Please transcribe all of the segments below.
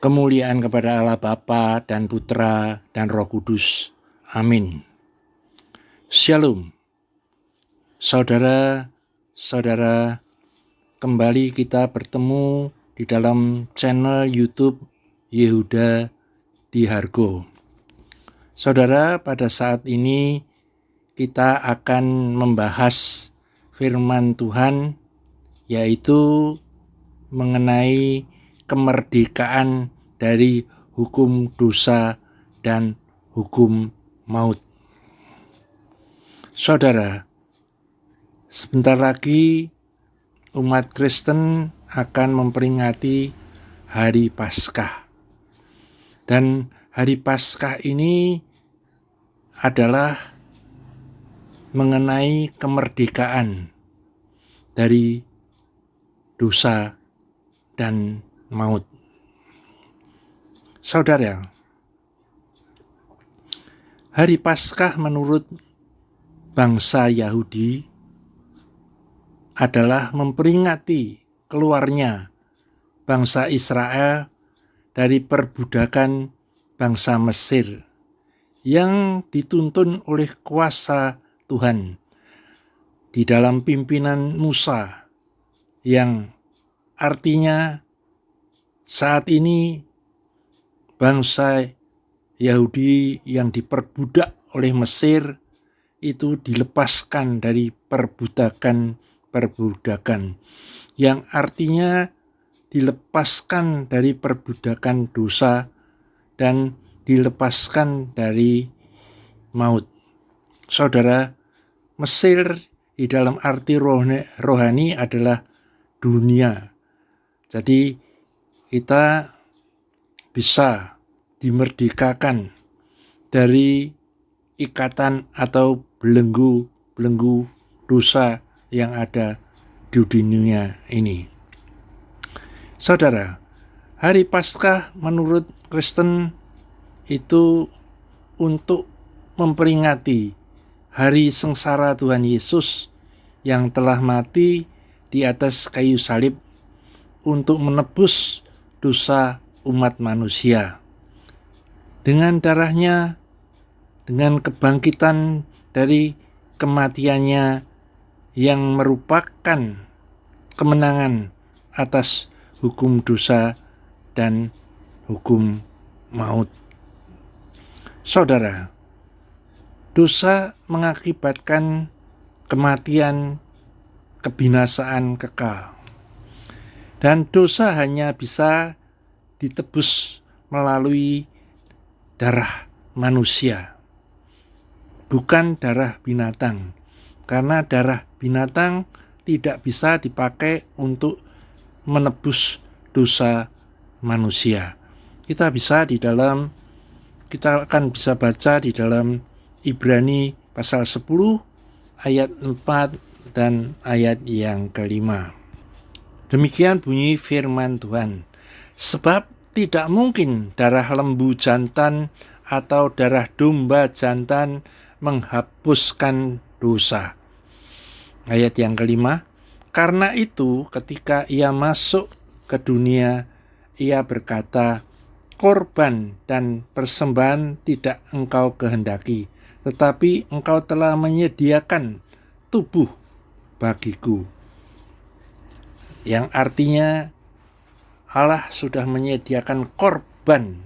Kemuliaan kepada Allah Bapa dan Putra dan Roh Kudus. Amin. Shalom. Saudara-saudara, kembali kita bertemu di dalam channel YouTube Yehuda Dihargo. Saudara, pada saat ini kita akan membahas firman Tuhan, yaitu mengenai kemerdekaan dari hukum dosa dan hukum maut. Saudara, sebentar lagi umat Kristen akan memperingati Hari Paskah. Dan Hari Paskah ini adalah mengenai kemerdekaan dari dosa dan maut. Saudara, Hari Paskah menurut bangsa Yahudi adalah memperingati keluarnya bangsa Israel dari perbudakan bangsa Mesir yang dituntun oleh kuasa Tuhan di dalam pimpinan Musa, yang artinya saat ini bangsa Yahudi yang diperbudak oleh Mesir itu dilepaskan dari perbudakan, yang artinya dilepaskan dari perbudakan dosa dan dilepaskan dari maut. Saudara, Mesir di dalam arti rohani adalah dunia. Jadi kita bisa dimerdekakan dari ikatan atau belenggu dosa yang ada di dunia ini. Saudara, Hari Paskah menurut Kristen itu untuk memperingati hari sengsara Tuhan Yesus yang telah mati di atas kayu salib untuk menebus dosa umat manusia. Dengan darahnya, dengan kebangkitan dari kematiannya yang merupakan kemenangan atas hukum dosa dan hukum maut. Saudara, dosa mengakibatkan kematian, kebinasaan kekal. Dan dosa hanya bisa ditebus melalui darah manusia, bukan darah binatang. Karena darah binatang tidak bisa dipakai untuk menebus dosa manusia. Kita akan bisa baca di dalam Ibrani pasal 10 ayat 4 dan ayat yang ke-5. Demikian bunyi firman Tuhan. Sebab tidak mungkin darah lembu jantan atau darah domba jantan menghapuskan dosa. Ayat yang ke-5. Karena itu ketika ia masuk ke dunia, ia berkata, korban dan persembahan tidak engkau kehendaki, tetapi engkau telah menyediakan tubuh bagiku. Yang artinya Allah sudah menyediakan korban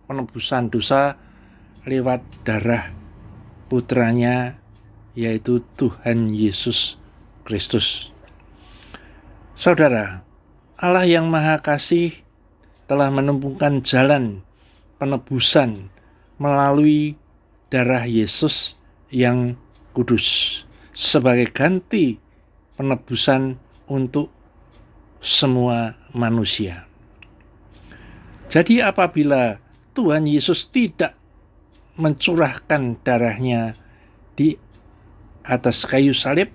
penebusan dosa lewat darah putranya, yaitu Tuhan Yesus Kristus. Saudara, Allah yang Maha Kasih telah menemukan jalan penebusan melalui darah Yesus yang kudus sebagai ganti penebusan untuk semua manusia. Jadi apabila Tuhan Yesus tidak mencurahkan darahnya di atas kayu salib,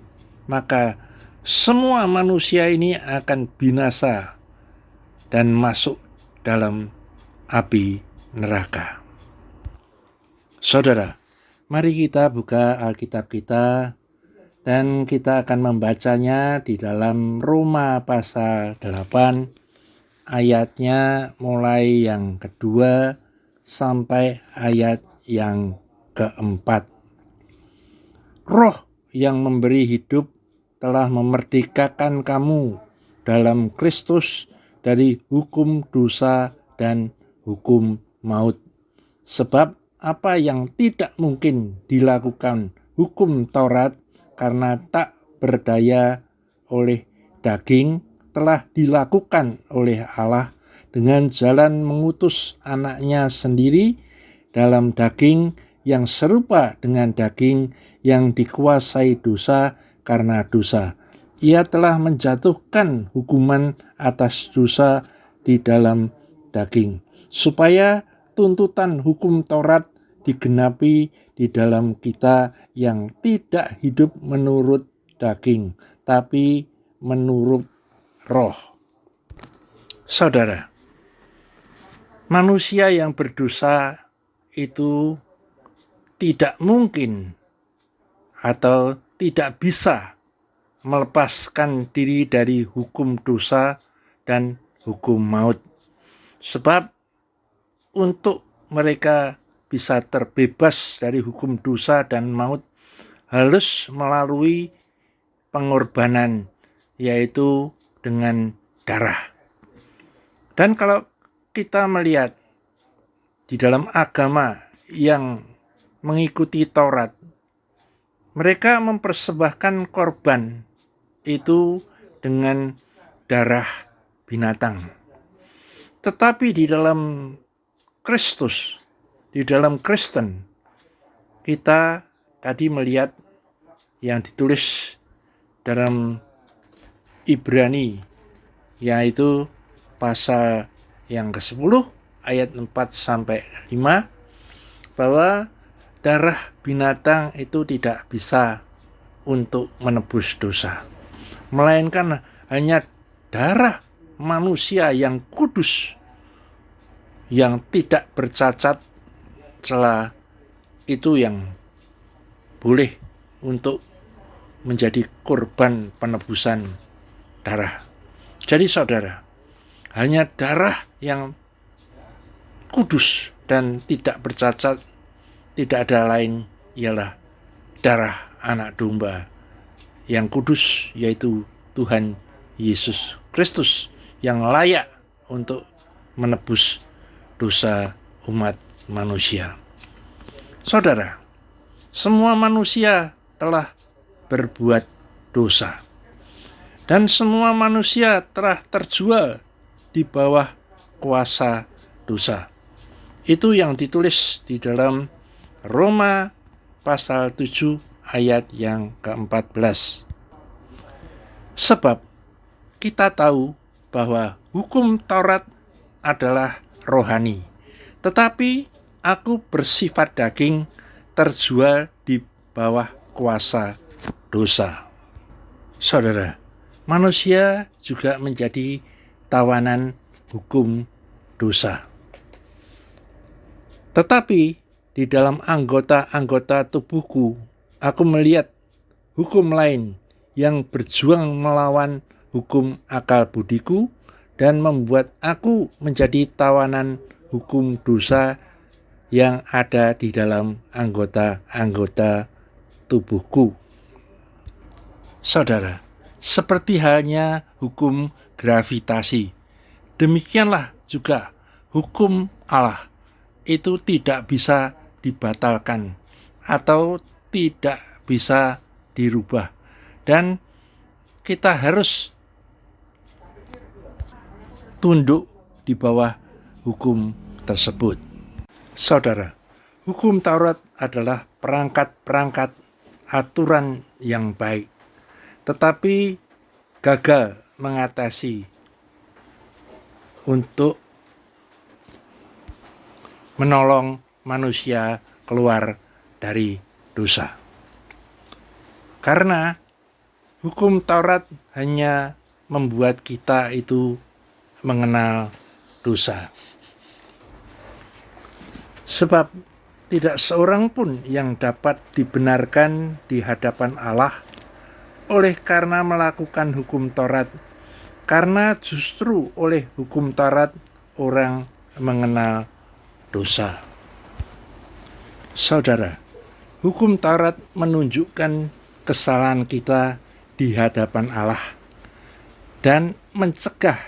maka semua manusia ini akan binasa dan masuk dalam api neraka. Saudara, mari kita buka Alkitab kita Dan kita akan membacanya di dalam Roma pasal 8 ayatnya mulai yang kedua sampai ayat yang keempat. Roh yang memberi hidup telah memerdekakan kamu dalam Kristus dari hukum dosa dan hukum maut. Sebab apa yang tidak mungkin dilakukan hukum Taurat karena tak berdaya oleh daging telah dilakukan oleh Allah dengan jalan mengutus anaknya sendiri dalam daging yang serupa dengan daging yang dikuasai dosa karena dosa. Ia telah menjatuhkan hukuman atas dosa di dalam daging, supaya tuntutan hukum Taurat digenapi di dalam kita yang tidak hidup menurut daging, tapi menurut roh. Saudara, manusia yang berdosa itu tidak mungkin atau tidak bisa melepaskan diri dari hukum dosa dan hukum maut. Sebab untuk mereka bisa terbebas dari hukum dosa dan maut harus melalui pengorbanan, yaitu dengan darah. Dan kalau kita melihat di dalam agama yang mengikuti Taurat, mereka mempersembahkan korban itu dengan darah binatang. Tetapi di dalam Kristus, di dalam Kristen, kita tadi melihat yang ditulis dalam Ibrani, yaitu pasal yang ke-10 ayat 4-5, bahwa darah binatang itu tidak bisa untuk menebus dosa, melainkan hanya darah manusia yang kudus, yang tidak bercacat celah, itu yang boleh untuk menjadi korban penebusan darah. Jadi saudara, hanya darah yang kudus dan tidak bercacat, tidak ada lain, ialah darah anak domba yang kudus, yaitu Tuhan Yesus Kristus, yang layak untuk menebus dosa umat manusia. Saudara, semua manusia telah berbuat dosa, dan semua manusia telah terjual di bawah kuasa dosa. Itu yang ditulis di dalam Roma pasal 7 ayat yang ke-14. Sebab kita tahu bahwa hukum Taurat adalah rohani, tetapi aku bersifat daging, terjual di bawah kuasa dosa. Saudara, manusia juga menjadi tawanan hukum dosa. Tetapi di dalam anggota-anggota tubuhku, aku melihat hukum lain yang berjuang melawan hukum akal budiku dan membuat aku menjadi tawanan hukum dosa yang ada di dalam anggota-anggota tubuhku. Saudara, seperti halnya hukum gravitasi, demikianlah juga hukum Allah itu tidak bisa dibatalkan atau tidak bisa dirubah, dan kita harus tunduk di bawah hukum tersebut. Saudara, hukum Taurat adalah perangkat-perangkat aturan yang baik, tetapi gagal mengatasi untuk menolong manusia keluar dari dosa. Karena hukum Taurat hanya membuat kita itu mengenal dosa. Sebab tidak seorang pun yang dapat dibenarkan di hadapan Allah oleh karena melakukan hukum Taurat, karena justru oleh hukum Taurat orang mengenal dosa. Saudara, hukum Taurat menunjukkan kesalahan kita di hadapan Allah dan mencegah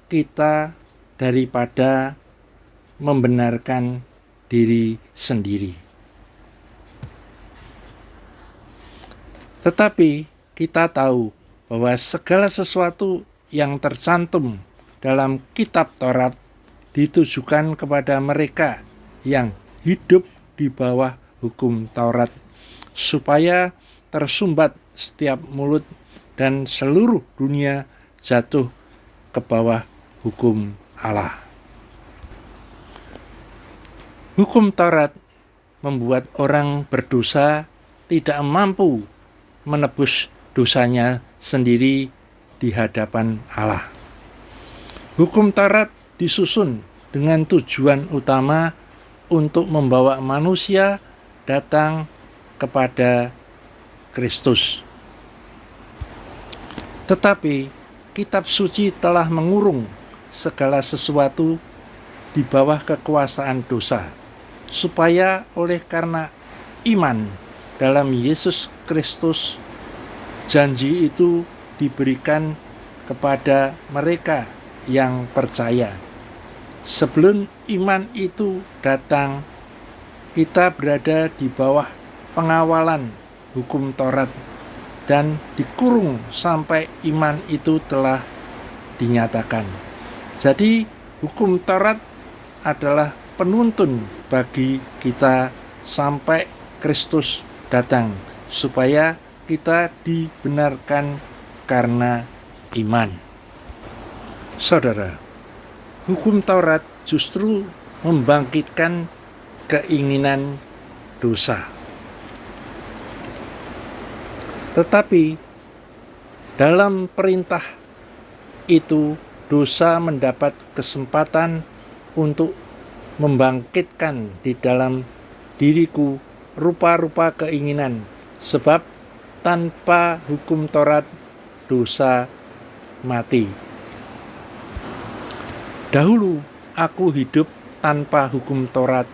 kita daripada membenarkan diri sendiri. Tetapi kita tahu bahwa segala sesuatu yang tercantum dalam kitab Taurat ditujukan kepada mereka yang hidup di bawah hukum Taurat, supaya tersumbat setiap mulut dan seluruh dunia jatuh ke bawah hukum Allah. Hukum Taurat membuat orang berdosa tidak mampu menebus dosanya sendiri di hadapan Allah. Hukum Taurat disusun dengan tujuan utama untuk membawa manusia datang kepada Kristus. Tetapi kitab suci telah mengurung segala sesuatu di bawah kekuasaan dosa, supaya oleh karena iman dalam Yesus Kristus, janji itu diberikan kepada mereka yang percaya. Sebelum iman itu datang, kita berada di bawah pengawalan hukum Taurat dan dikurung sampai iman itu telah dinyatakan. Jadi hukum Taurat adalah penuntun bagi kita sampai Kristus datang, supaya kita dibenarkan karena iman. Saudara, hukum Taurat justru membangkitkan keinginan dosa. Tetapi dalam perintah itu, dosa mendapat kesempatan untuk membangkitkan di dalam diriku rupa-rupa keinginan, sebab tanpa hukum Taurat dosa mati. Dahulu aku hidup tanpa hukum Taurat,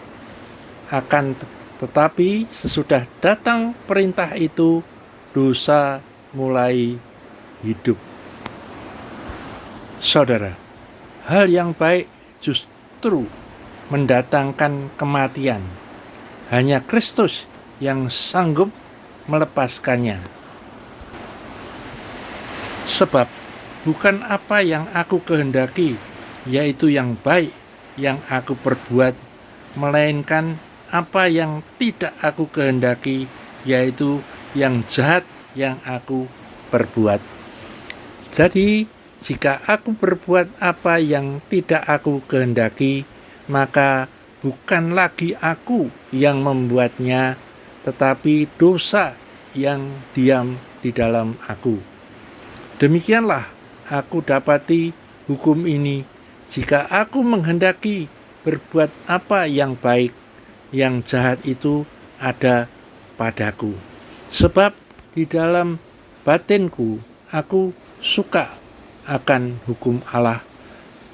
akan tetapi sesudah datang perintah itu, dosa mulai hidup. Saudara, hal yang baik justru mendatangkan kematian. Hanya Kristus yang sanggup melepaskannya. Sebab bukan apa yang aku kehendaki, yaitu yang baik yang aku perbuat, melainkan apa yang tidak aku kehendaki, yaitu yang jahat yang aku perbuat. Jadi, jika aku berbuat apa yang tidak aku kehendaki, maka bukan lagi aku yang membuatnya, tetapi dosa yang diam di dalam aku. Demikianlah aku dapati hukum ini: jika aku menghendaki berbuat apa yang baik, yang jahat itu ada padaku. Sebab di dalam batinku aku suka akan hukum Allah,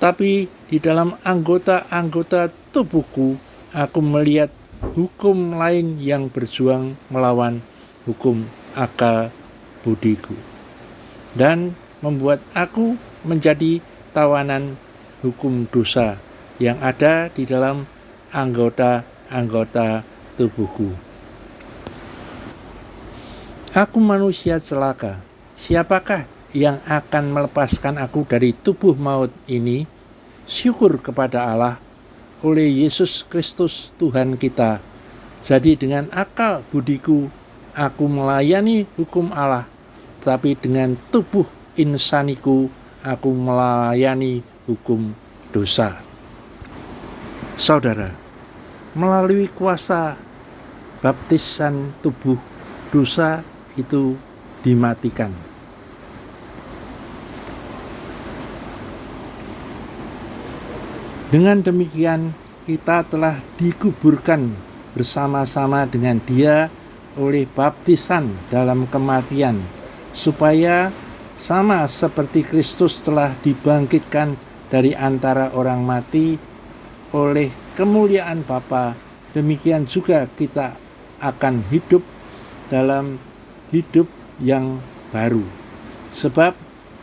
tapi di dalam anggota-anggota tubuhku aku melihat hukum lain yang berjuang melawan hukum akal budiku, dan membuat aku menjadi tawanan hukum dosa yang ada di dalam anggota-anggota tubuhku. Aku manusia celaka, siapakah yang akan melepaskan aku dari tubuh maut ini? Syukur kepada Allah oleh Yesus Kristus Tuhan kita. Jadi dengan akal budiku aku melayani hukum Allah, tetapi dengan tubuh insaniku aku melayani hukum dosa. Saudara, melalui kuasa baptisan tubuh, dosa itu dimatikan. Dengan demikian kita telah dikuburkan bersama-sama dengan Dia oleh baptisan dalam kematian, supaya Sama seperti Kristus telah dibangkitkan dari antara orang mati oleh kemuliaan Bapa, demikian juga kita akan hidup dalam hidup yang baru. Sebab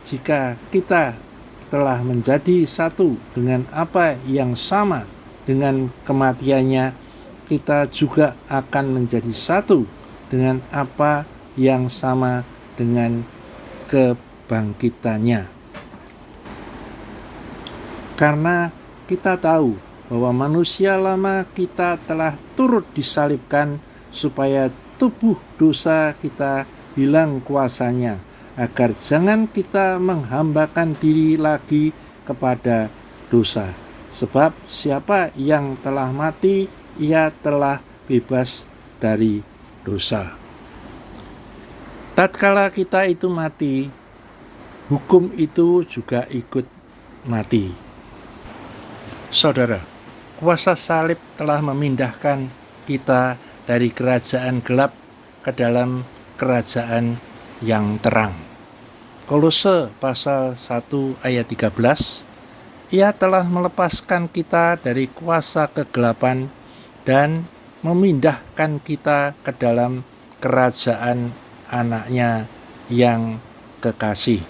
jika kita telah menjadi satu dengan apa yang sama dengan kematiannya, kita juga akan menjadi satu dengan apa yang sama dengan kebangkitannya. Karena kita tahu bahwa manusia lama kita telah turut disalibkan supaya tubuh dosa kita hilang kuasanya, agar jangan kita menghambakan diri lagi kepada dosa. Sebab siapa yang telah mati, ia telah bebas dari dosa. Tatkala kita itu mati, hukum itu juga ikut mati. Saudara, kuasa salib telah memindahkan kita dari kerajaan gelap ke dalam kerajaan yang terang. Kolose pasal 1 ayat 13, Ia telah melepaskan kita dari kuasa kegelapan dan memindahkan kita ke dalam kerajaan anaknya yang kekasih.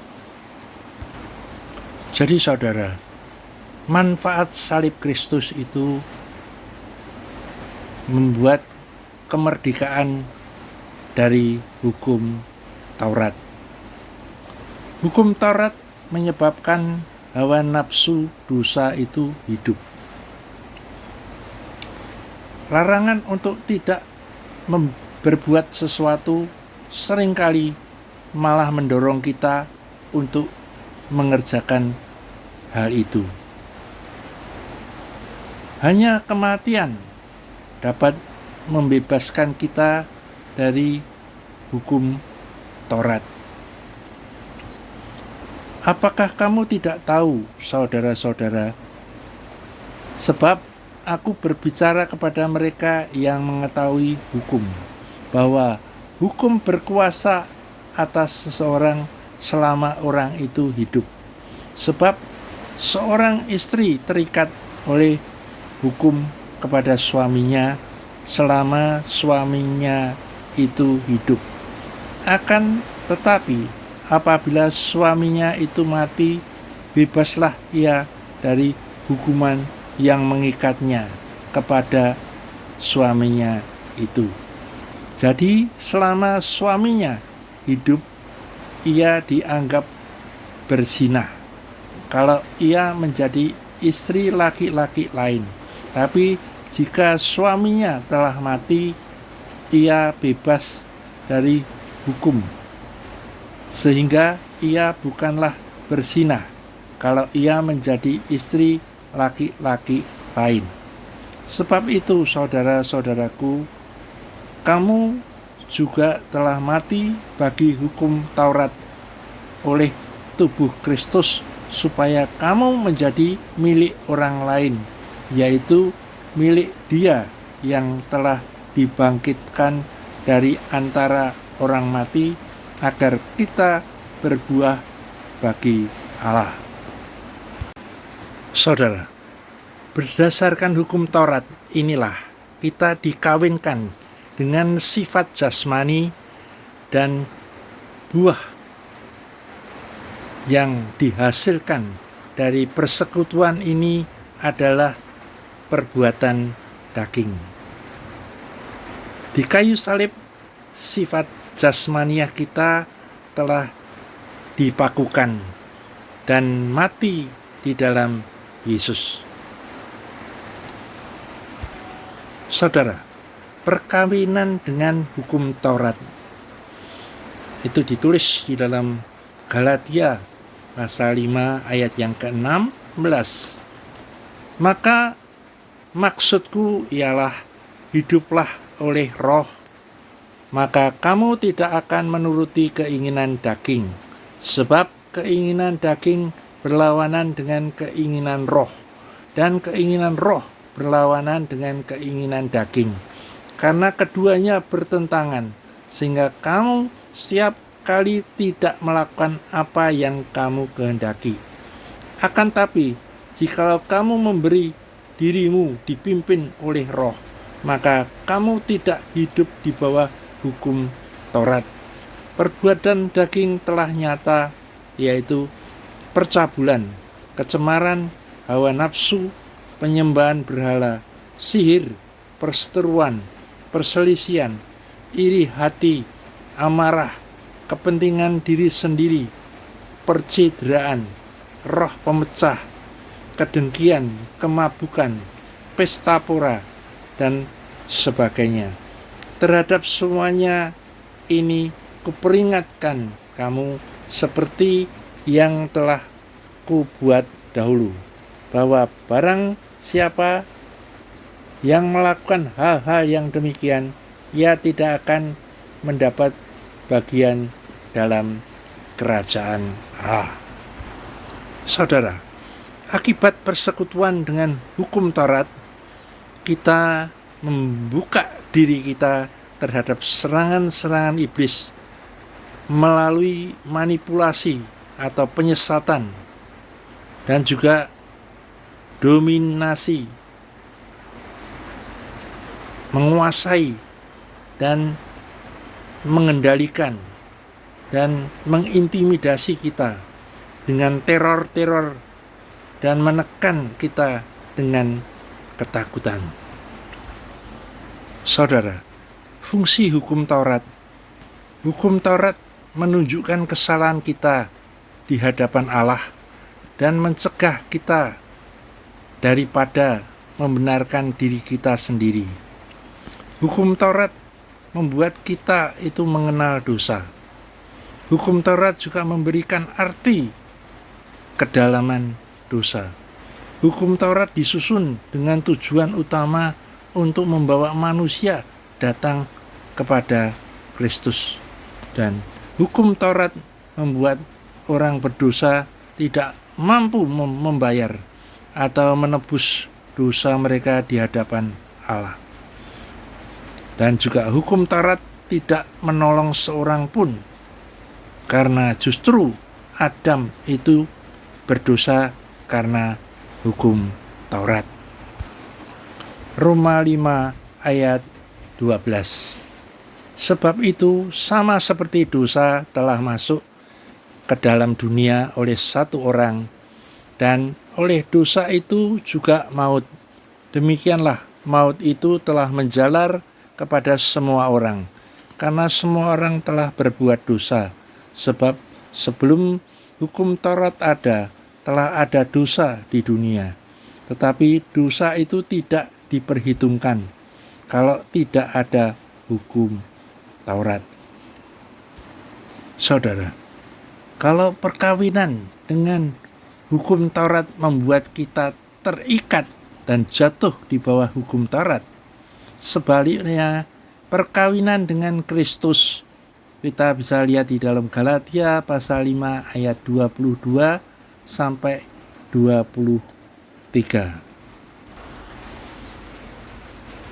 Jadi saudara, manfaat salib Kristus itu membuat kemerdekaan dari hukum Taurat. Hukum Taurat menyebabkan hawa nafsu dosa itu hidup. Larangan untuk tidak berbuat sesuatu seringkali malah mendorong kita untuk mengerjakan hal itu. Hanya kematian dapat membebaskan kita dari hukum Taurat. Apakah kamu tidak tahu, saudara-saudara, sebab aku berbicara kepada mereka yang mengetahui hukum, bahwa hukum berkuasa atas seseorang selama orang itu hidup. Sebab seorang istri terikat oleh hukum kepada suaminya selama suaminya itu hidup. Akan tetapi apabila suaminya itu mati, bebaslah ia dari hukuman yang mengikatnya kepada suaminya itu. Jadi selama suaminya hidup, ia dianggap berzina kalau ia menjadi istri laki-laki lain. Tapi jika suaminya telah mati, ia bebas dari hukum, sehingga ia bukanlah berzina kalau ia menjadi istri laki-laki lain. Sebab itu, saudara-saudaraku, kamu juga telah mati bagi hukum Taurat oleh tubuh Kristus, supaya kamu menjadi milik orang lain, yaitu milik Dia yang telah dibangkitkan dari antara orang mati, agar kita berbuah bagi Allah. Saudara, berdasarkan hukum Taurat inilah kita dikawinkan dengan sifat jasmani, dan buah yang dihasilkan dari persekutuan ini adalah perbuatan daging. Di kayu salib, sifat jasmaniah kita telah dipakukan dan mati di dalam Yesus. Saudara, perkawinan dengan hukum Taurat itu ditulis di dalam Galatia pasal 5 ayat yang ke-16. Maka maksudku ialah hiduplah oleh roh, maka kamu tidak akan menuruti keinginan daging, sebab keinginan daging berlawanan dengan keinginan roh, dan keinginan roh berlawanan dengan keinginan daging. Karena keduanya bertentangan, sehingga kamu setiap kali tidak melakukan apa yang kamu kehendaki. Akan tapi, jikalau kamu memberi dirimu dipimpin oleh Roh, maka kamu tidak hidup di bawah hukum Taurat. Perbuatan daging telah nyata, yaitu percabulan, kecemaran, hawa nafsu, penyembahan berhala, sihir, perseteruan, perselisihan, iri hati, amarah, kepentingan diri sendiri, percideraan, roh pemecah, kedengkian, kemabukan, pesta pora, dan sebagainya. Terhadap semuanya ini kuperingatkan kamu seperti yang telah kubuat dahulu, bahwa barang siapa yang melakukan hal-hal yang demikian, ia tidak akan mendapat bagian dalam kerajaan Allah. Saudara, akibat persekutuan dengan hukum Taurat, kita membuka diri kita terhadap serangan-serangan iblis melalui manipulasi atau penyesatan dan juga dominasi, menguasai dan mengendalikan dan mengintimidasi kita dengan teror-teror dan menekan kita dengan ketakutan. Saudara, fungsi hukum Taurat menunjukkan kesalahan kita di hadapan Allah dan mencegah kita daripada membenarkan diri kita sendiri. Hukum Taurat membuat kita itu mengenal dosa. Hukum Taurat juga memberikan arti kedalaman dosa. Hukum Taurat disusun dengan tujuan utama untuk membawa manusia datang kepada Kristus. Dan hukum Taurat membuat orang berdosa tidak mampu membayar atau menebus dosa mereka di hadapan Allah. Dan juga hukum Taurat tidak menolong seorang pun, karena justru Adam itu berdosa karena hukum Taurat. Roma 5 ayat 12. Sebab itu sama seperti dosa telah masuk ke dalam dunia oleh satu orang, dan oleh dosa itu juga maut. Demikianlah maut itu telah menjalar kepada semua orang, karena semua orang telah berbuat dosa. Sebab sebelum hukum Taurat ada, telah ada dosa di dunia. Tetapi dosa itu tidak diperhitungkan kalau tidak ada hukum Taurat. Saudara, kalau perkawinan dengan hukum Taurat membuat kita terikat dan jatuh di bawah hukum Taurat, sebaliknya perkawinan dengan Kristus, kita bisa lihat di dalam Galatia pasal 5 ayat 22 sampai 23.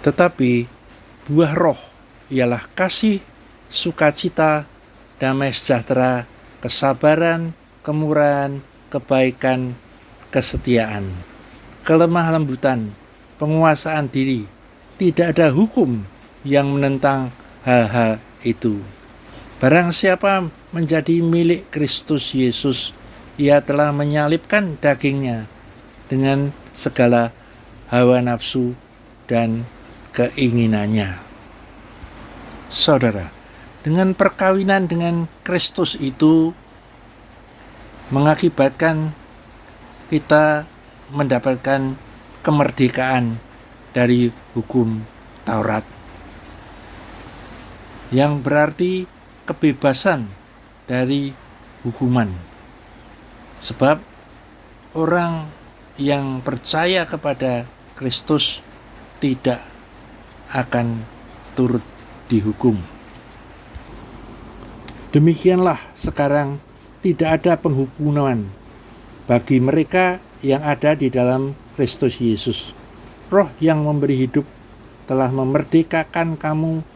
Tetapi buah roh ialah kasih, sukacita, damai sejahtera, kesabaran, kemurahan, kebaikan, kesetiaan, kelemah lembutan, penguasaan diri. Tidak ada hukum yang menentang hal-hal itu. Barang siapa menjadi milik Kristus Yesus, ia telah menyalibkan dagingnya dengan segala hawa nafsu dan keinginannya. Saudara, dengan perkawinan dengan Kristus itu mengakibatkan kita mendapatkan kemerdekaan dari hukum Taurat, yang berarti kebebasan dari hukuman. Sebab orang yang percaya kepada Kristus tidak akan turut dihukum. Demikianlah sekarang tidak ada penghukuman bagi mereka yang ada di dalam Kristus Yesus. Roh yang memberi hidup telah memerdekakan kamu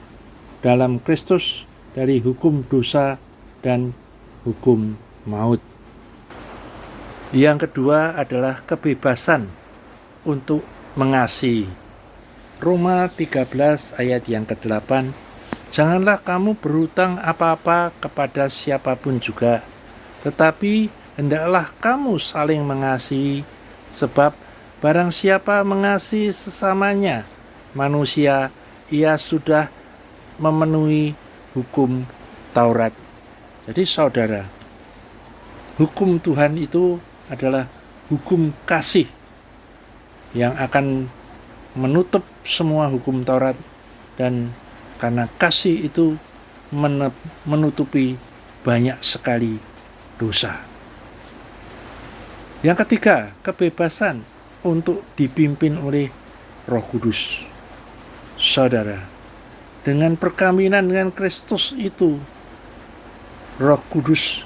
dalam Kristus dari hukum dosa dan hukum maut. Yang kedua adalah kebebasan untuk mengasihi. Roma 13 ayat yang ke-8, janganlah kamu berhutang apa-apa kepada siapapun juga, tetapi hendaklah kamu saling mengasihi, sebab barang siapa mengasihi sesamanya manusia, ia sudah memenuhi hukum Taurat. Jadi saudara, hukum Tuhan itu adalah hukum kasih yang akan menutup semua hukum Taurat, dan karena kasih itu menutupi banyak sekali dosa. Yang ketiga, kebebasan untuk dipimpin oleh Roh Kudus. Saudara, dengan perkawinan dengan Kristus itu, Roh Kudus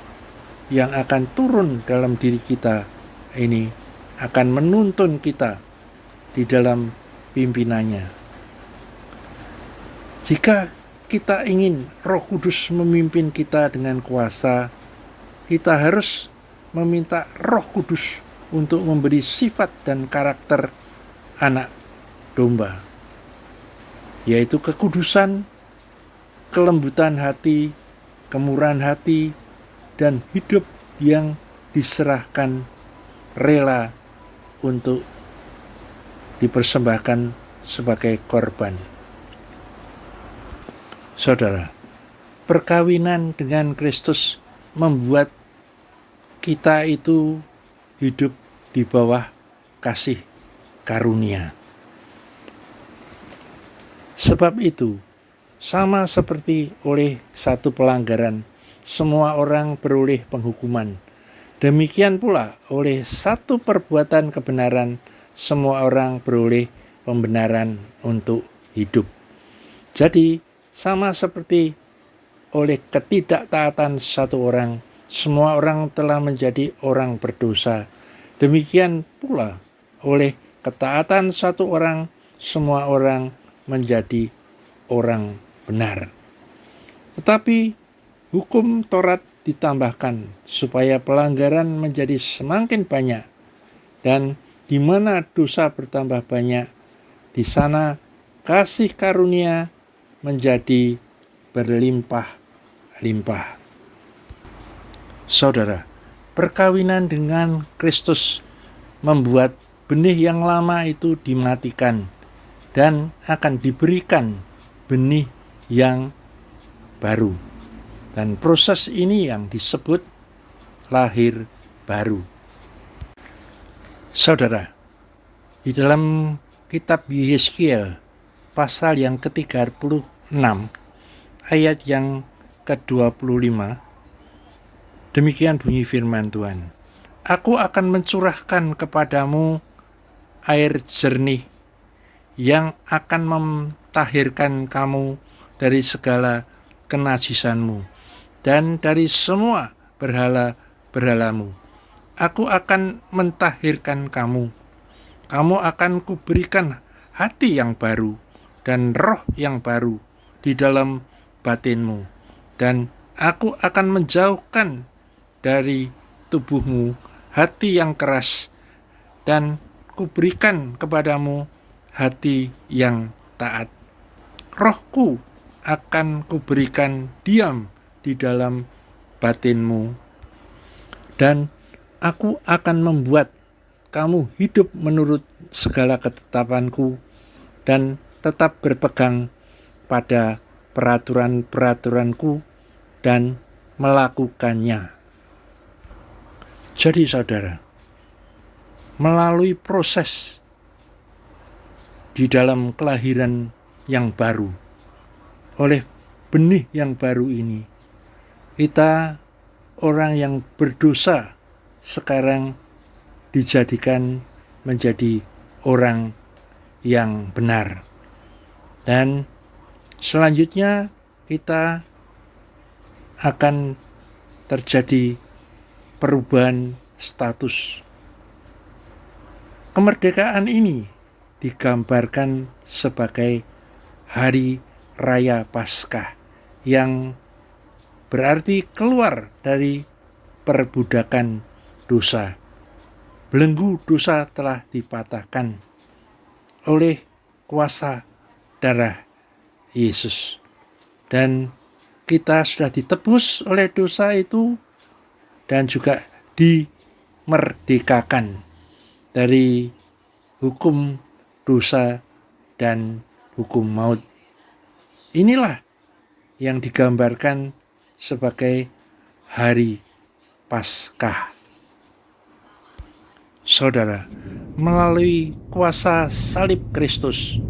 yang akan turun dalam diri kita ini akan menuntun kita di dalam pimpinannya. Jika kita ingin Roh Kudus memimpin kita dengan kuasa, kita harus meminta Roh Kudus untuk memberi sifat dan karakter anak domba, yaitu kekudusan, kelembutan hati, kemurahan hati, dan hidup yang diserahkan rela untuk dipersembahkan sebagai korban. Saudara, perkawinan dengan Kristus membuat kita itu hidup di bawah kasih karunia. Sebab itu, sama seperti oleh satu pelanggaran, semua orang beroleh penghukuman. Demikian pula oleh satu perbuatan kebenaran, semua orang beroleh pembenaran untuk hidup. Jadi, sama seperti oleh ketidaktaatan satu orang, semua orang telah menjadi orang berdosa. Demikian pula oleh ketaatan satu orang, semua orang menjadi orang benar. Tetapi hukum Taurat ditambahkan supaya pelanggaran menjadi semakin banyak, dan di mana dosa bertambah banyak, di sana kasih karunia menjadi berlimpah-limpah. Saudara, perkawinan dengan Kristus membuat benih yang lama itu dimatikan dan akan diberikan benih yang baru. Dan proses ini yang disebut lahir baru. Saudara, di dalam kitab Yeskiel pasal yang ke-36 ayat yang ke-25, demikian bunyi firman Tuhan. Aku akan mencurahkan kepadamu air jernih yang akan mentahirkan kamu dari segala kenajisanmu dan dari semua berhala-berhalamu. Aku akan mentahirkan kamu. Kamu akan kuberikan hati yang baru dan roh yang baru di dalam batinmu. Dan aku akan menjauhkan dari tubuhmu hati yang keras, dan kuberikan kepadamu hati yang taat. Rohku akan kuberikan diam di dalam batinmu, dan aku akan membuat kamu hidup menurut segala ketetapanku dan tetap berpegang pada peraturan-peraturanku dan melakukannya. Jadi saudara, melalui proses di dalam kelahiran yang baru, oleh benih yang baru ini, kita orang yang berdosa sekarang dijadikan menjadi orang yang benar. Dan selanjutnya kita akan terjadi perubahan status. Kemerdekaan ini digambarkan sebagai hari raya Paskah yang berarti keluar dari perbudakan dosa. Belenggu dosa telah dipatahkan oleh kuasa darah Yesus. Dan kita sudah ditebus oleh dosa itu dan juga dimerdekakan dari hukum dosa dan hukum maut. Inilah yang digambarkan sebagai hari Paskah. Saudara, melalui kuasa salib Kristus,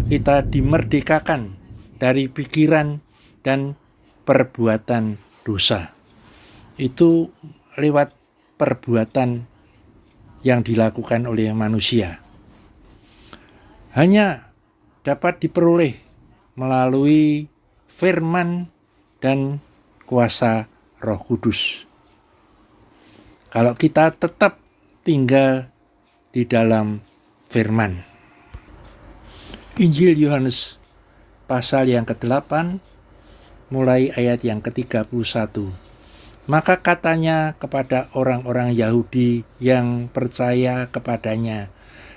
kita dimerdekakan dari pikiran dan perbuatan dosa. Itu lewat perbuatan yang dilakukan oleh manusia. Hanya dapat diperoleh melalui firman dan kuasa Roh Kudus. Kalau kita tetap tinggal di dalam firman. Injil Yohanes pasal yang ke-8 mulai ayat yang ke-31. Maka katanya kepada orang-orang Yahudi yang percaya kepadanya,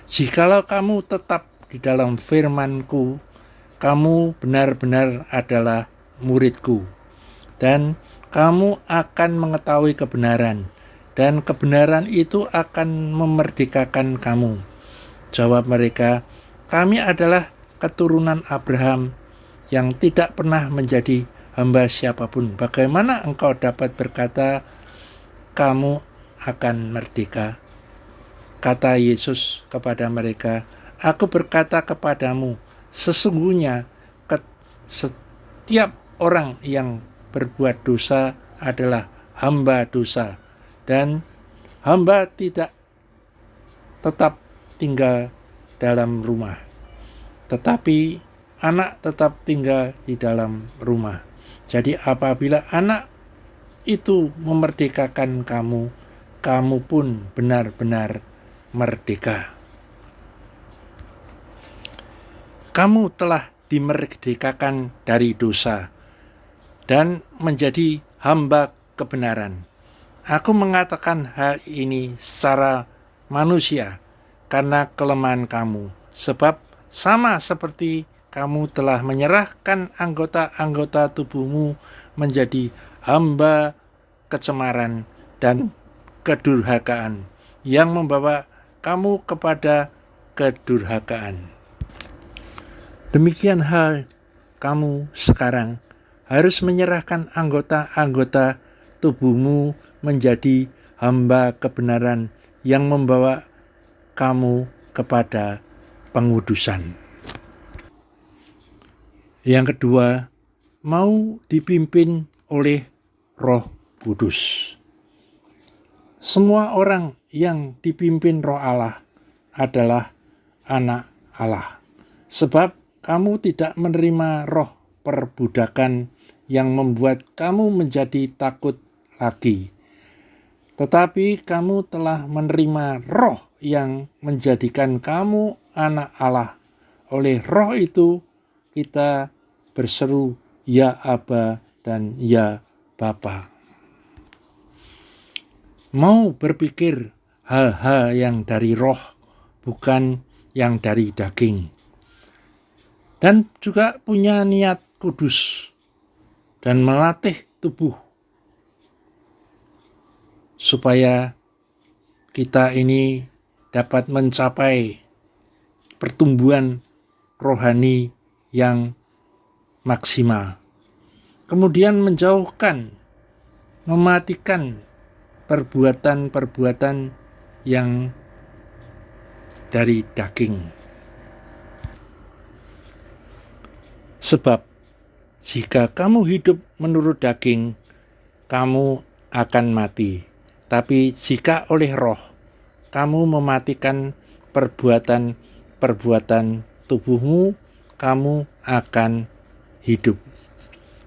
"Jikalau kamu tetap di dalam firman-Ku, kamu benar-benar adalah murid-Ku, dan kamu akan mengetahui kebenaran, dan kebenaran itu akan memerdekakan kamu." Jawab mereka, "Kami adalah keturunan Abraham yang tidak pernah menjadi hamba siapapun. Bagaimana engkau dapat berkata, kamu akan merdeka?" Kata Yesus kepada mereka, "Aku berkata kepadamu, sesungguhnya setiap orang yang berbuat dosa adalah hamba dosa, dan hamba tidak tetap tinggal dalam rumah, tetapi anak tetap tinggal di dalam rumah. Jadi apabila anak itu memerdekakan kamu, kamu pun benar-benar merdeka." Kamu telah dimerdekakan dari dosa dan menjadi hamba kebenaran. Aku mengatakan hal ini secara manusia karena kelemahan kamu, sebab sama seperti kamu telah menyerahkan anggota-anggota tubuhmu menjadi hamba kecemaran dan kedurhakaan yang membawa kamu kepada kedurhakaan. Demikian hal kamu sekarang harus menyerahkan anggota-anggota tubuhmu menjadi hamba kebenaran yang membawa kamu kepada pengudusan. Yang kedua, mau dipimpin oleh Roh Kudus. Semua orang yang dipimpin Roh Allah adalah anak Allah. Sebab kamu tidak menerima roh perbudakan yang membuat kamu menjadi takut lagi, tetapi kamu telah menerima roh yang menjadikan kamu anak Allah. Oleh roh itu kita berseru, "Ya Aba" dan "Ya Bapa." Mau berpikir hal-hal yang dari roh, bukan yang dari daging. Dan juga punya niat kudus dan melatih tubuh supaya kita ini dapat mencapai pertumbuhan rohani yang maksimal. Kemudian mematikan perbuatan-perbuatan yang dari daging. Sebab jika kamu hidup menurut daging, kamu akan mati. Tapi jika oleh roh, kamu mematikan perbuatan-perbuatan tubuhmu, kamu akan hidup.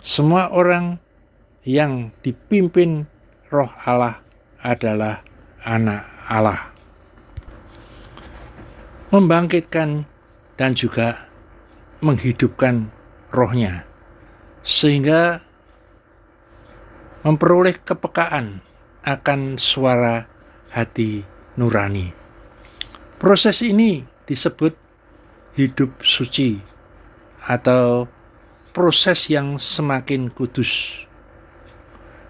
Semua orang yang dipimpin Roh Allah adalah anak Allah. Membangkitkan dan juga menghidupkan rohnya, sehingga memperoleh kepekaan akan suara hati nurani. Proses ini disebut hidup suci atau proses yang semakin kudus.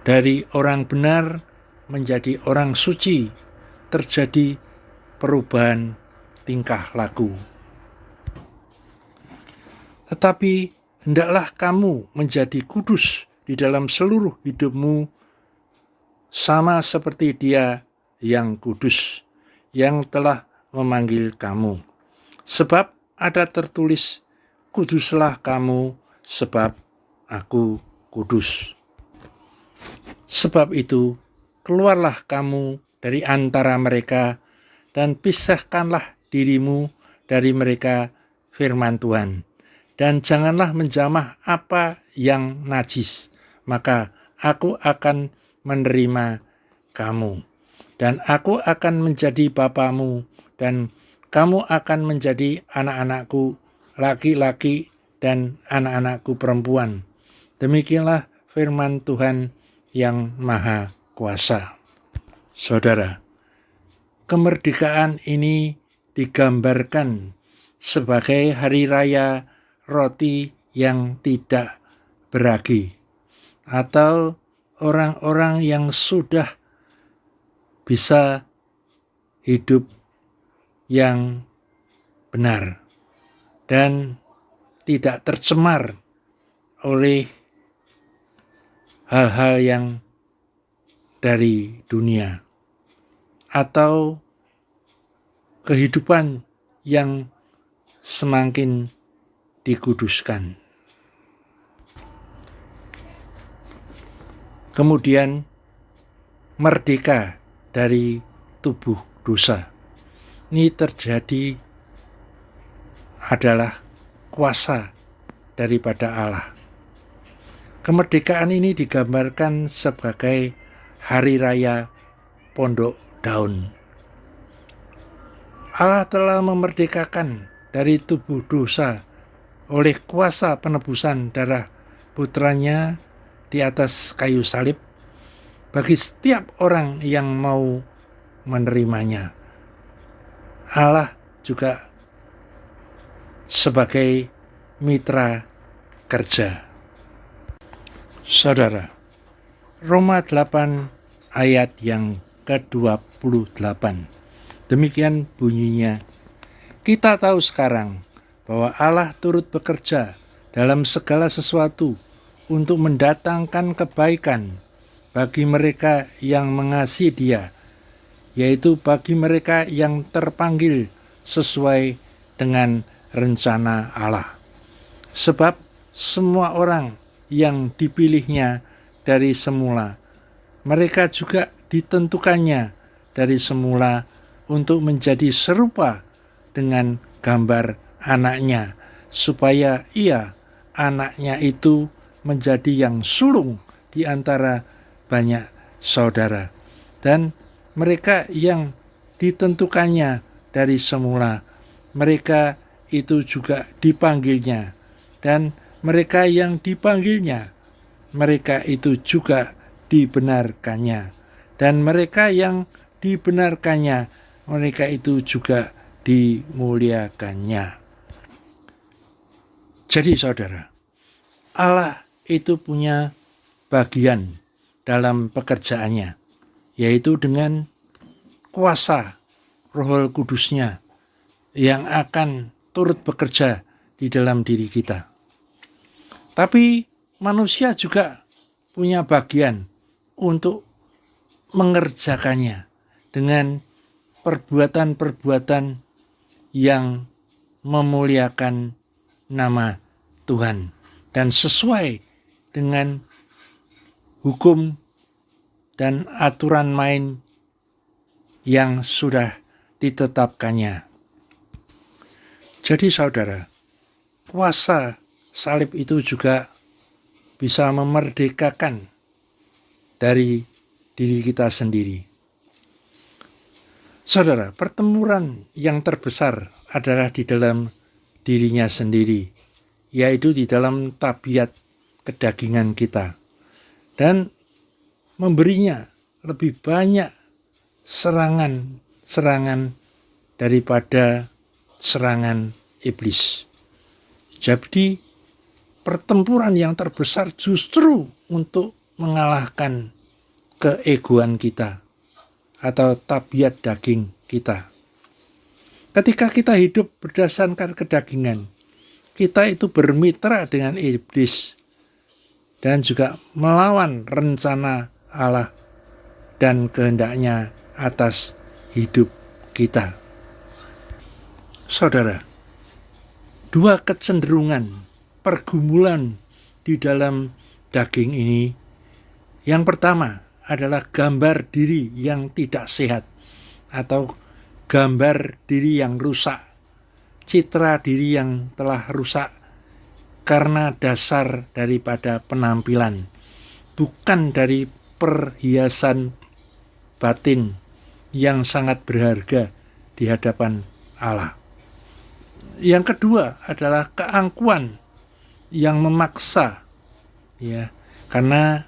Dari orang benar menjadi orang suci terjadi perubahan tingkah laku. Tetapi hendaklah kamu menjadi kudus di dalam seluruh hidupmu, sama seperti Dia yang kudus, yang telah memanggil kamu. Sebab ada tertulis, kuduslah kamu, sebab aku kudus. Sebab itu, keluarlah kamu dari antara mereka dan pisahkanlah dirimu dari mereka, firman Tuhan. Dan janganlah menjamah apa yang najis, maka aku akan menerima kamu. Dan aku akan menjadi bapamu, dan kamu akan menjadi anak-anakku laki-laki dan anak-anakku perempuan. Demikianlah firman Tuhan yang Maha Kuasa. Saudara, kemerdekaan ini digambarkan sebagai hari raya roti yang tidak beragi, atau orang-orang yang sudah bisa hidup yang benar dan tidak tercemar oleh hal-hal yang dari dunia atau kehidupan yang semakin dikuduskan. Kemudian merdeka dari tubuh dosa. Ini terjadi adalah kuasa daripada Allah. Kemerdekaan ini digambarkan sebagai hari raya pondok daun. Allah telah memerdekakan dari tubuh dosa oleh kuasa penebusan darah putranya di atas kayu salib bagi setiap orang yang mau menerimanya. Allah juga sebagai mitra kerja. Saudara, Roma 8 ayat yang ke-28. Demikian bunyinya. Kita tahu sekarang bahwa Allah turut bekerja dalam segala sesuatu untuk mendatangkan kebaikan bagi mereka yang mengasihi Dia, yaitu bagi mereka yang terpanggil sesuai dengan rencana Allah. Sebab semua orang yang dipilihnya dari semula, mereka juga ditentukannya dari semula untuk menjadi serupa dengan gambar anaknya, supaya ia, anaknya itu, menjadi yang sulung di antara banyak saudara. Dan mereka yang ditentukannya dari semula, mereka itu juga dipanggilnya. Dan mereka yang dipanggilnya, mereka itu juga dibenarkannya. Dan mereka yang dibenarkannya, mereka itu juga dimuliakannya. Jadi saudara, Allah itu punya bagian dalam pekerjaannya, yaitu dengan kuasa Roh Kudusnya yang akan turut bekerja di dalam diri kita. Tapi manusia juga punya bagian untuk mengerjakannya dengan perbuatan-perbuatan yang memuliakan nama Tuhan dan sesuai dengan hukum dan aturan main yang sudah ditetapkannya. Jadi saudara, kuasa salib itu juga bisa memerdekakan dari diri kita sendiri. Saudara, pertempuran yang terbesar adalah di dalam dirinya sendiri, yaitu di dalam tabiat kedagingan kita. Dan memberinya lebih banyak serangan daripada serangan iblis. Jadi pertempuran yang terbesar justru untuk mengalahkan keegoan kita atau tabiat daging kita. Ketika kita hidup berdasarkan kedagingan, kita itu bermitra dengan iblis dan juga melawan rencana Allah dan kehendaknya atas hidup kita. Saudara, dua kecenderungan pergumulan di dalam daging ini, yang pertama adalah gambar diri yang tidak sehat atau gambar diri yang rusak, citra diri yang telah rusak karena dasar daripada penampilan, bukan dari perhiasan batin yang sangat berharga di hadapan Allah. Yang kedua adalah keangkuhan yang memaksa, ya, karena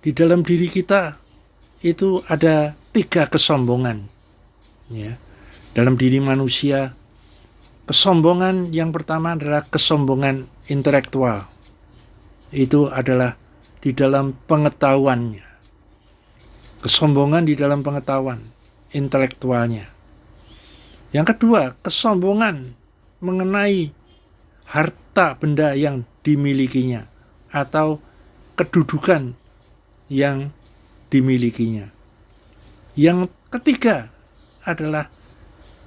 di dalam diri kita itu ada 3 kesombongan, ya. Dalam diri manusia, kesombongan yang pertama adalah kesombongan intelektual. Itu adalah di dalam pengetahuannya. Kesombongan di dalam pengetahuan intelektualnya. Yang kedua, kesombongan mengenai harta benda yang dimilikinya atau kedudukan yang dimilikinya. Yang ketiga adalah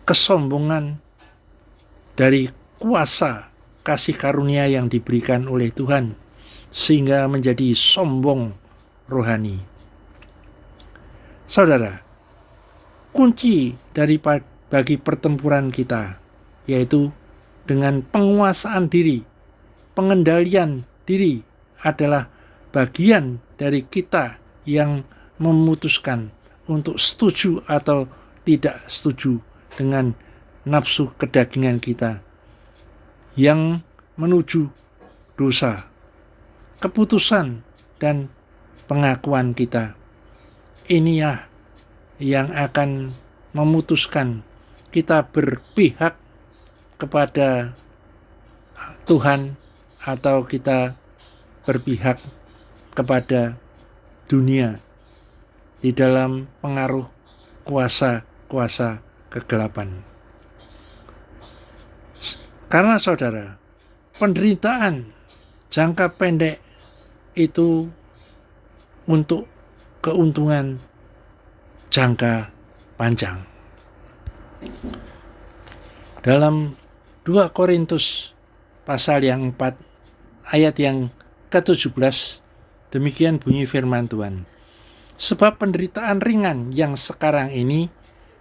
kesombongan dari kuasa kasih karunia yang diberikan oleh Tuhan sehingga menjadi sombong rohani. Saudara, kunci bagi pertempuran kita yaitu dengan penguasaan diri, pengendalian diri adalah bagian dari kita yang memutuskan untuk setuju atau tidak setuju dengan nafsu kedagingan kita yang menuju dosa, keputusan dan pengakuan kita. Inilah yang akan memutuskan kita berpihak kepada Tuhan atau kita berpihak kepada dunia di dalam pengaruh kuasa-kuasa kegelapan. Karena saudara, penderitaan jangka pendek itu untuk keuntungan jangka panjang. Dalam 2 Korintus pasal yang 4 ayat yang ke-17 demikian bunyi firman Tuhan. Sebab penderitaan ringan yang sekarang ini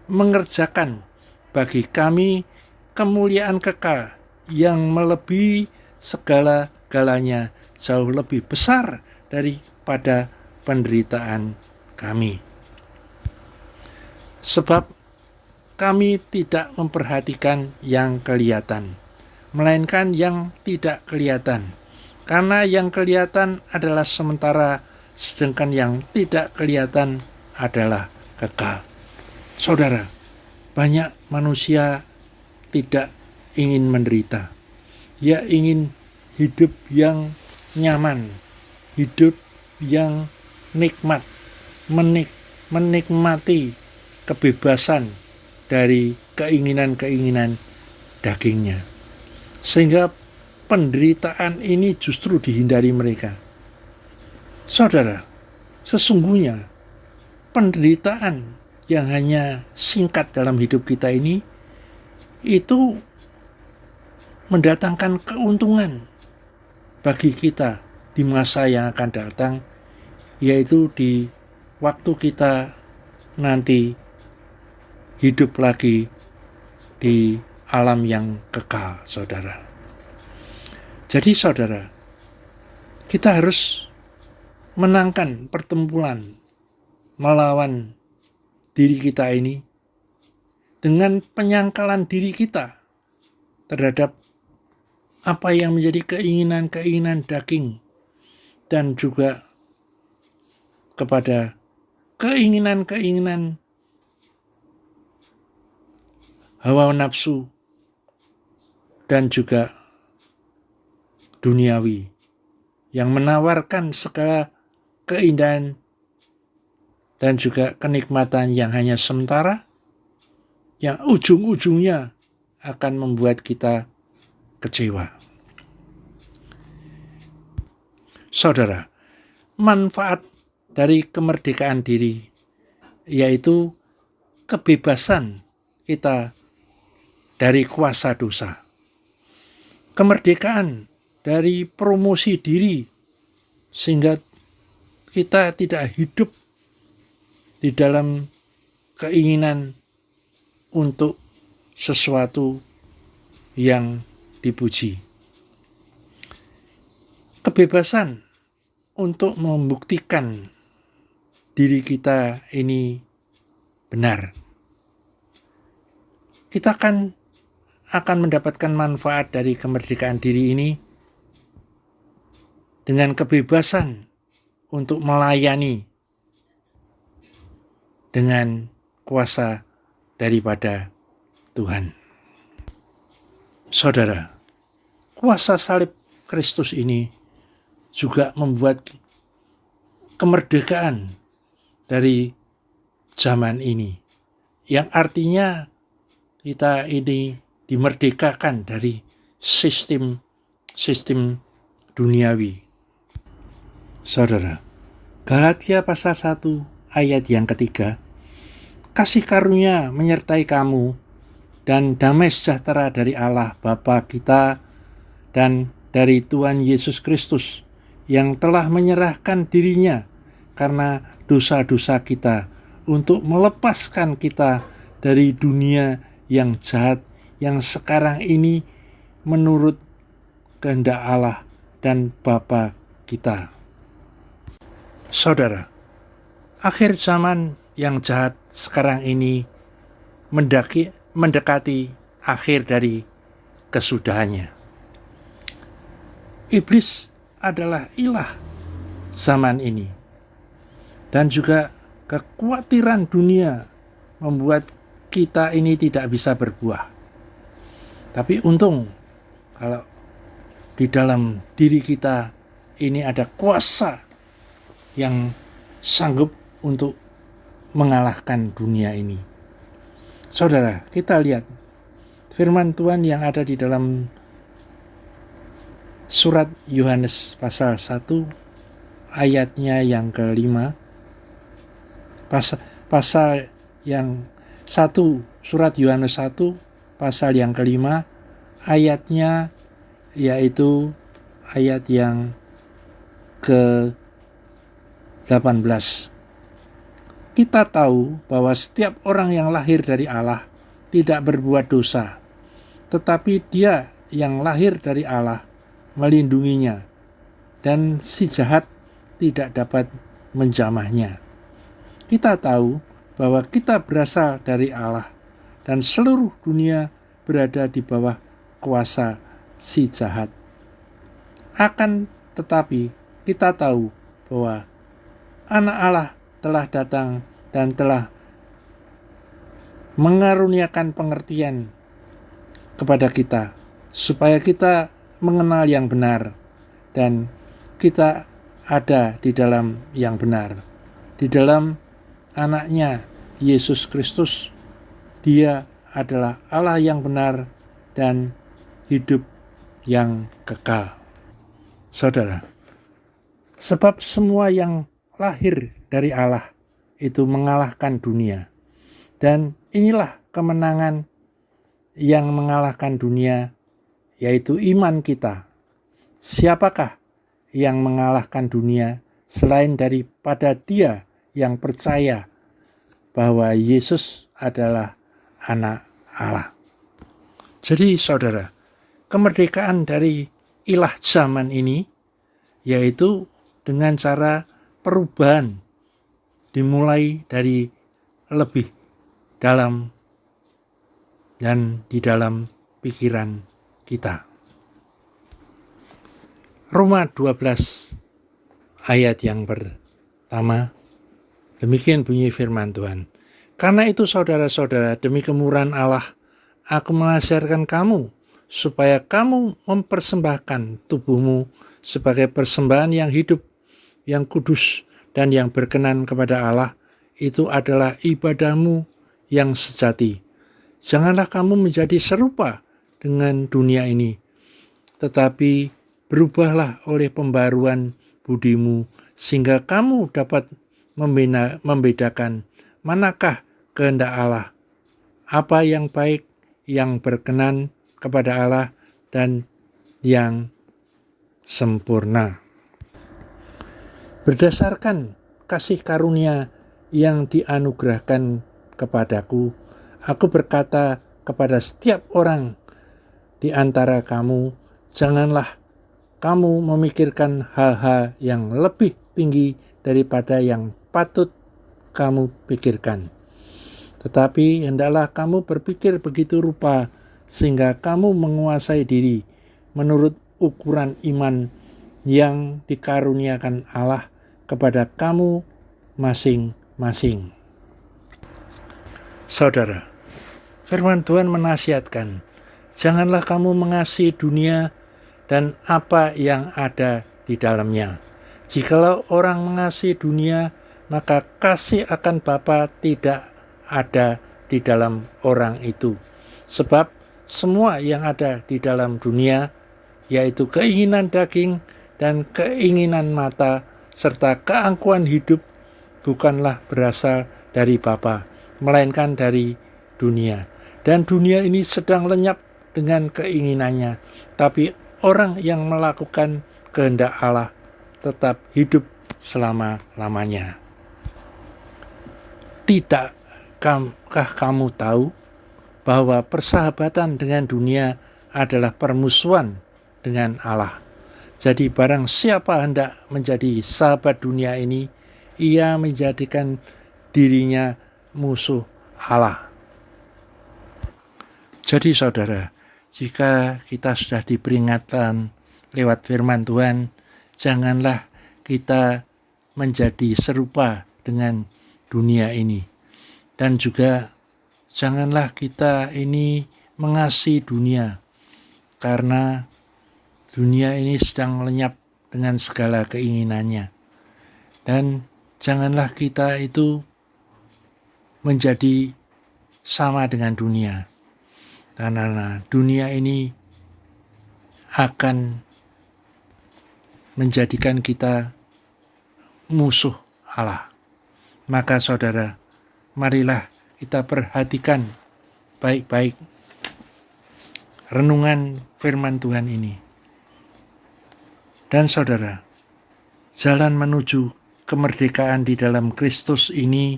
mengerjakan bagi kami kemuliaan kekal yang melebihi segala-galanya, jauh lebih besar daripada penderitaan kami. Sebab kami tidak memperhatikan yang kelihatan, melainkan yang tidak kelihatan. Karena yang kelihatan adalah sementara, sedangkan yang tidak kelihatan adalah kekal. Saudara, banyak manusia tidak ingin menderita. Ia ingin hidup yang nyaman, hidup yang nikmat, menikmati kebebasan dari keinginan-keinginan dagingnya. Sehingga penderitaan ini justru dihindari mereka. Saudara, sesungguhnya penderitaan yang hanya singkat dalam hidup kita ini itu mendatangkan keuntungan bagi kita di masa yang akan datang, yaitu di waktu kita nanti hidup lagi di alam yang kekal, saudara. Jadi saudara, kita harus menangkan pertempuran melawan diri kita ini dengan penyangkalan diri kita terhadap apa yang menjadi keinginan-keinginan daging dan juga kepada keinginan-keinginan hawa nafsu dan juga duniawi yang menawarkan segala keindahan dan juga kenikmatan yang hanya sementara, yang ujung-ujungnya akan membuat kita kecewa. Saudara, manfaat dari kemerdekaan diri yaitu kebebasan kita dari kuasa dosa. Kemerdekaan dari promosi diri sehingga kita tidak hidup di dalam keinginan untuk sesuatu yang dipuji. Kebebasan untuk membuktikan diri kita ini benar. Kita akan mendapatkan manfaat dari kemerdekaan diri ini dengan kebebasan untuk melayani dengan kuasa daripada Tuhan. Saudara, kuasa salib Kristus ini juga membuat kemerdekaan dari zaman ini, yang artinya kita ini dimerdekakan dari sistem duniawi. Saudara, Galatia pasal 1 ayat yang ketiga, kasih karunia menyertai kamu dan damai sejahtera dari Allah Bapa kita dan dari Tuhan Yesus Kristus yang telah menyerahkan dirinya karena dosa-dosa kita untuk melepaskan kita dari dunia yang jahat yang sekarang ini menurut kehendak Allah dan Bapa kita. Saudara, akhir zaman yang jahat sekarang ini mendekati akhir dari kesudahannya. Iblis adalah ilah zaman ini, dan juga kekhawatiran dunia membuat kita ini tidak bisa berbuah. Tapi untung kalau di dalam diri kita ini ada kuasa yang sanggup untuk mengalahkan dunia ini. Saudara, kita lihat firman Tuhan yang ada di dalam surat Yohanes pasal 1 ayatnya yang ke-5. Pasal yang 1, surat Yohanes 1 pasal yang ke-5 ayatnya yaitu ayat yang ke-18. Kita tahu bahwa setiap orang yang lahir dari Allah tidak berbuat dosa, tetapi Dia yang lahir dari Allah melindunginya, dan si jahat tidak dapat menjamahnya. Kita tahu bahwa kita berasal dari Allah, dan seluruh dunia berada di bawah kuasa si jahat. Akan tetapi kita tahu bahwa Anak Allah telah datang dan telah mengaruniakan pengertian kepada kita, supaya kita mengenal yang benar dan kita ada di dalam yang benar. Di dalam Anaknya Yesus Kristus, Dia adalah Allah yang benar dan hidup yang kekal. Saudara, sebab semua yang lahir dari Allah itu mengalahkan dunia. Dan inilah kemenangan yang mengalahkan dunia, yaitu iman kita. Siapakah yang mengalahkan dunia selain daripada Dia yang percaya bahwa Yesus adalah Anak Allah. Jadi saudara, kemerdekaan dari ilah zaman ini yaitu dengan cara perubahan dimulai dari lebih dalam dan di dalam pikiran kita. Roma 12 ayat yang pertama, Demikian bunyi firman Tuhan. Karena itu saudara-saudara, demi kemurahan Allah, aku menasihatkan kamu supaya kamu mempersembahkan tubuhmu sebagai persembahan yang hidup, yang kudus, dan yang berkenan kepada Allah. Itu adalah ibadahmu yang sejati. Janganlah kamu menjadi serupa dengan dunia ini, tetapi berubahlah oleh pembaruan budimu, sehingga kamu dapat membedakan manakah kehendak Allah, apa yang baik, yang berkenan kepada Allah, dan yang sempurna. Berdasarkan kasih karunia yang dianugerahkan kepadaku, aku berkata kepada setiap orang di antara kamu, janganlah kamu memikirkan hal-hal yang lebih tinggi daripada yang patut kamu pikirkan. Tetapi hendaklah kamu berpikir begitu rupa sehingga kamu menguasai diri menurut ukuran iman yang dikaruniakan Allah kepada kamu masing-masing. Saudara, firman Tuhan menasihatkan, janganlah kamu mengasihi dunia dan apa yang ada di dalamnya. Jikalau orang mengasihi dunia, maka kasih akan Bapa tidak ada di dalam orang itu. Sebab semua yang ada di dalam dunia, yaitu keinginan daging dan keinginan mata, serta keangkuhan hidup, bukanlah berasal dari Bapa, melainkan dari dunia. Dan dunia ini sedang lenyap dengan keinginannya, tapi orang yang melakukan kehendak Allah tetap hidup selama-lamanya. Tidakkah kamu tahu bahwa persahabatan dengan dunia adalah permusuhan dengan Allah? Jadi barang siapa hendak menjadi sahabat dunia ini, ia menjadikan dirinya musuh Allah. Jadi saudara, jika kita sudah diperingatkan lewat firman Tuhan, janganlah kita menjadi serupa dengan dunia ini. Dan juga janganlah kita ini mengasihi dunia, karena dunia ini sedang lenyap dengan segala keinginannya. Dan janganlah kita itu menjadi sama dengan dunia, karena dunia ini akan menjadikan kita musuh Allah. Maka saudara, marilah kita perhatikan baik-baik renungan firman Tuhan ini. Dan saudara, jalan menuju kemerdekaan di dalam Kristus ini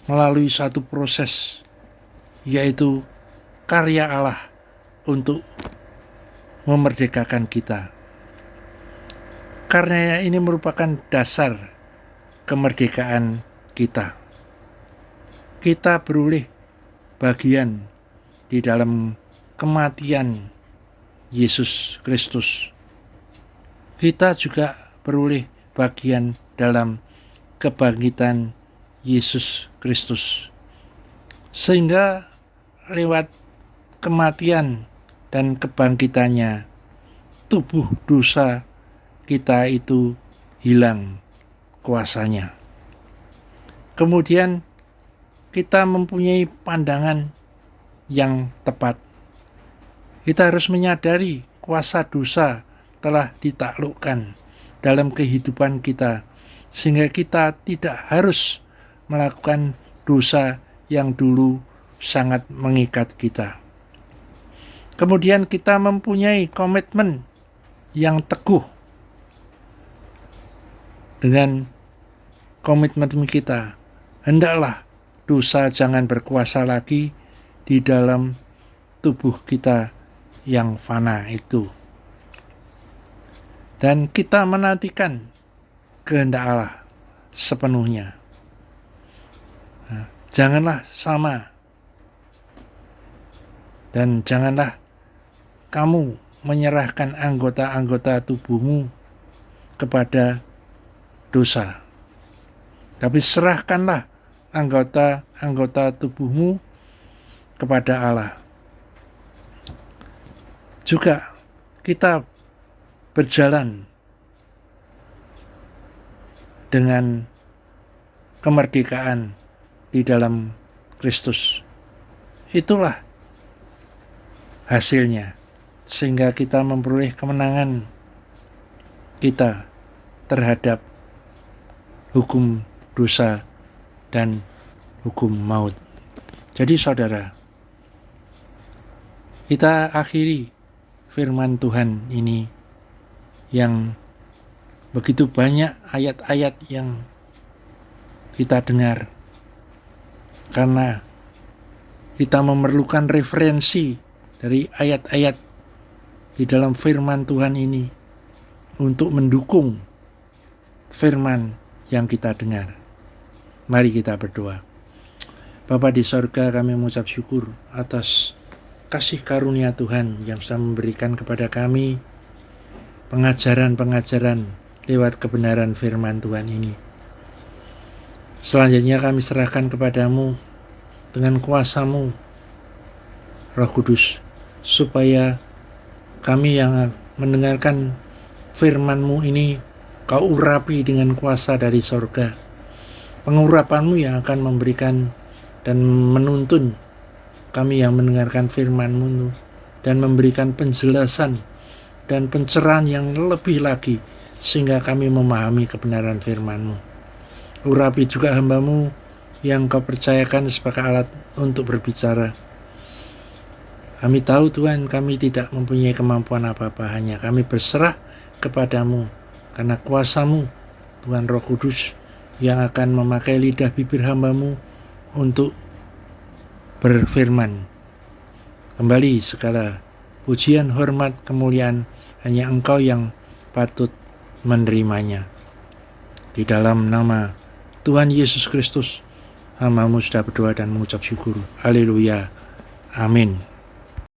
melalui satu proses, yaitu karya Allah untuk memerdekakan kita. Karena ini merupakan dasar kemerdekaan kita. Kita beroleh bagian di dalam kematian Yesus Kristus. Kita juga beroleh bagian dalam kebangkitan Yesus Kristus. Sehingga lewat kematian dan kebangkitannya, tubuh dosa kita itu hilang kuasanya. Kemudian kita mempunyai pandangan yang tepat. Kita harus menyadari kuasa dosa telah ditaklukkan dalam kehidupan kita, sehingga kita tidak harus melakukan dosa yang dulu sangat mengikat kita. Kemudian kita mempunyai komitmen yang teguh. Dengan komitmen kita, hendaklah dosa jangan berkuasa lagi di dalam tubuh kita yang fana itu. Dan kita menantikan kehendak Allah sepenuhnya. Nah, janganlah sama. Dan janganlah kamu menyerahkan anggota-anggota tubuhmu kepada dosa. Tapi serahkanlah anggota-anggota tubuhmu kepada Allah. Juga kita berjalan dengan kemerdekaan di dalam Kristus. Itulah hasilnya, sehingga kita memperoleh kemenangan kita terhadap hukum dosa dan hukum maut. Jadi saudara, kita akhiri firman Tuhan ini yang begitu banyak ayat-ayat yang kita dengar, karena kita memerlukan referensi dari ayat-ayat di dalam firman Tuhan ini untuk mendukung firman yang kita dengar. Mari kita berdoa. Bapa di sorga, kami mengucap syukur atas kasih karunia Tuhan yang sudah memberikan kepada kami pengajaran-pengajaran lewat kebenaran firman Tuhan ini. Selanjutnya kami serahkan kepadamu dengan kuasa-Mu, Roh Kudus, supaya kami yang mendengarkan firman-Mu ini Kau urapi dengan kuasa dari sorga. Pengurapan-Mu yang akan memberikan dan menuntun kami yang mendengarkan firman-Mu dan memberikan penjelasan dan pencerahan yang lebih lagi sehingga kami memahami kebenaran firman-Mu. Urapi juga hamba-Mu yang Kau percayakan sebagai alat untuk berbicara. Kami tahu Tuhan, kami tidak mempunyai kemampuan apa-apa, hanya kami berserah kepadamu karena kuasa-Mu, Tuhan Roh Kudus, yang akan memakai lidah bibir hamba-Mu untuk berfirman. Kembali segala pujian, hormat, kemuliaan hanya Engkau yang patut menerimanya. Di dalam nama Tuhan Yesus Kristus, hamba-Mu sudah berdoa dan mengucap syukur. Haleluya. Amin.